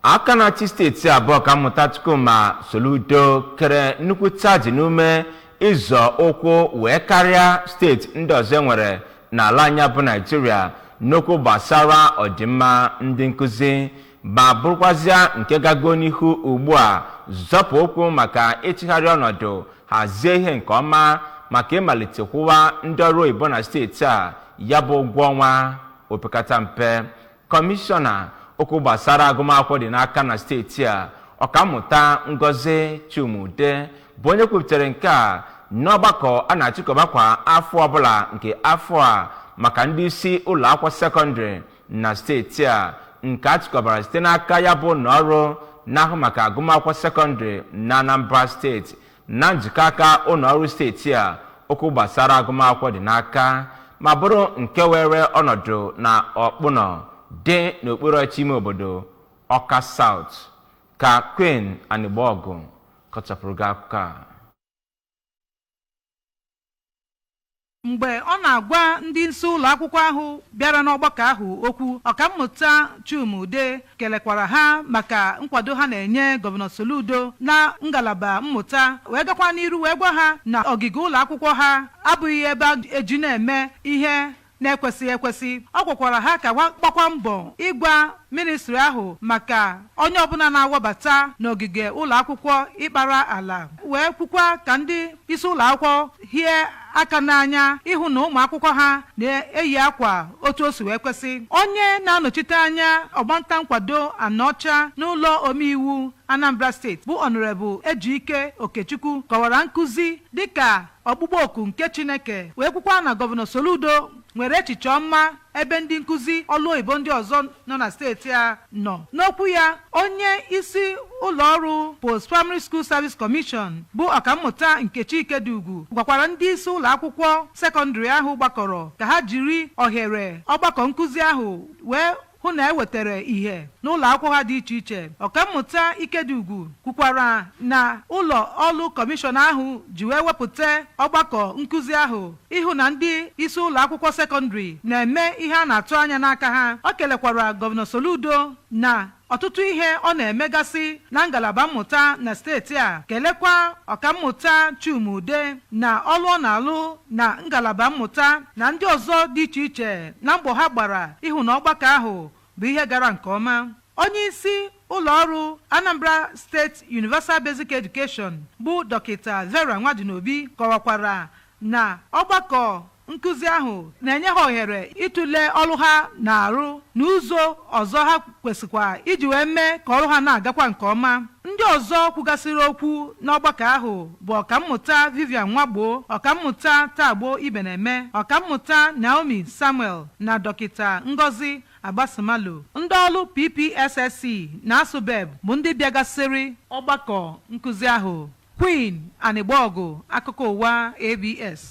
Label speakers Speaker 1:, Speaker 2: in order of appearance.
Speaker 1: aka na-achị steeti abụọ ka mmụta Chukwuma Soludo kere nnukwu chaji n'ume ịzọ ụkwụ wee karịa steeti ndị ọzọ nwere n'ala anya bụ Naịjirịa n'okwu gbasara ọdịmma ndị nkuzi ma bụrụkwazịa nke gago n'ihu ugbu a zọpụ ụkwụ maka ịchịgharị ọnọdụ hazie ihe nke ọma maka ịmalitekwuwa ndị ọrụ oyibo na steeti a ya bụ ụgwọ ọnwa opekata mpe. Kọmishọna okwu gbasara agụmakwụkwọ dị n'aka na steeti a ọkammụta Ngozi Chumude bụ onye kwuputere nke a n'ọgbakọ a na-achịkọba kwa afọ ọbụla nke afọ a maka ndị isi ụlọ akwụkwọ sekọndịrị na steeti a nke achịkọbara site n'aka ya bụ n'ọrụ n'ahụ maka agụmakwụkwọ sekọndịrị na Anambra steeti na njikọ aka ụlọọrụ steeti a okwu gbasara agụmakwụkwọ dị n'aka ma bụrụ nke were ọnọdụ na ọkpụnọ dị n'okpuru ọchịchị ime obodo Ọka South ka Queen Anigbogu kọchapụrụ gị akụkọ a.
Speaker 2: Mgbe ọ na-agwa ndị isi ụlọ akwụkwọ ahụ bịara n'ọgbakọ ahụ okwu, ọkammụta Chumude kelekwara ha maka nkwado ha na-enye Gọvanọ Soludo na ngalaba mmụta wee gakwa n'iru wee gwa ha na ogige ụlọ akwụkwọ ha abụghị ebe eji na-eme ihe na-ekwesịghị ekwesị. Ọ gwakwara ha ka gbakwa mbọ ịgwa ministri ahụ maka onye ọbụla na-awabata n'ogige ụlọ akwụkwọ ịkpara ala, wee kwukwa ka ndị isi ụlọ akwụkwọ hie aka n'anya ịhụ na ụmụ akwụkwọ ha na-eyi akwa otu o si wee kwesị. Onye na-anọchite anya ọgbanta nkwado Anọcha n'ụlọ omeiwu Anambra steeti bụ Honorable Ejike Okechukwu kọwara nkuzi dịka ọkpụkpọ oku nke Chineke, wee kwukwa na Gọvanọ Soludo nwere echiche ọma ebe ndị nkuzi ọlụ oyibo ndị ọzọ nọ na steeti a nọ. N'okwu ya, onye isi ụlọọrụ Post Primary School Service Commission bụ ọkammụta Nkechi Ikedugwu gwakwara ndị isi ụlọ akwụkwọ sekọndịrị ahụ gbakọrọ ka ha jiri ohere ọgbakọ nkuzi ahụ wee hụ na ewetara ihe n'ụlọ akwụkwọ ha dị iche iche. Ọkammụta Ikedugwu kwukwara na ụlọ ọrụ kọmishọn ahụ ji wee wepụta ọgbakọ nkuzi ahụ ịhụ na ndị isi ụlọ akwụkwọ sekọndịrị na-eme ihe a na-atụ anya n'aka ha. Ọ kelekwara Gọvanọ Soludo na ọtụtụ ihe ọ na-emegasị na ngalaba mmụta na steeti a. Kelekwa ọkammụta Chumude na ọlụ ọ na-alụ na ngalaba mmụta na ndị ọzọ dị iche iche na mbọ ha gbara ịhụ na ọgbakọ ahụ bụ ihe gara nke ọma. Onye isi ụlọọrụ Anambra State Universal Basic Education bụ Dọkịta Vera Nwadinobi kọwakwara na ọgbakọ nkuzi ahụ na-enye ha ohere ịtụle ọrụ ha na-arụ n'ụzọ ọzọ ha kwesịkwa iji wee mee ka ọrụ ha na-agakwa nke ọma. Ndị ọzọ kwugasịrị okwu n'ọgbakọ ahụ bụ ọkammụta Vivian Nwagbo, ọkammụta Tagbo Ibeneme, ọkammụta Naomi Samuel na Dọkịta Ngozi Abasimalo. Ndị ọrụ PPSSC na Asubeb bụ ndị bịagasịrị ọgbakọ nkuzi ahụ. Queen Anigbogu, akụkọ ụwa ABS.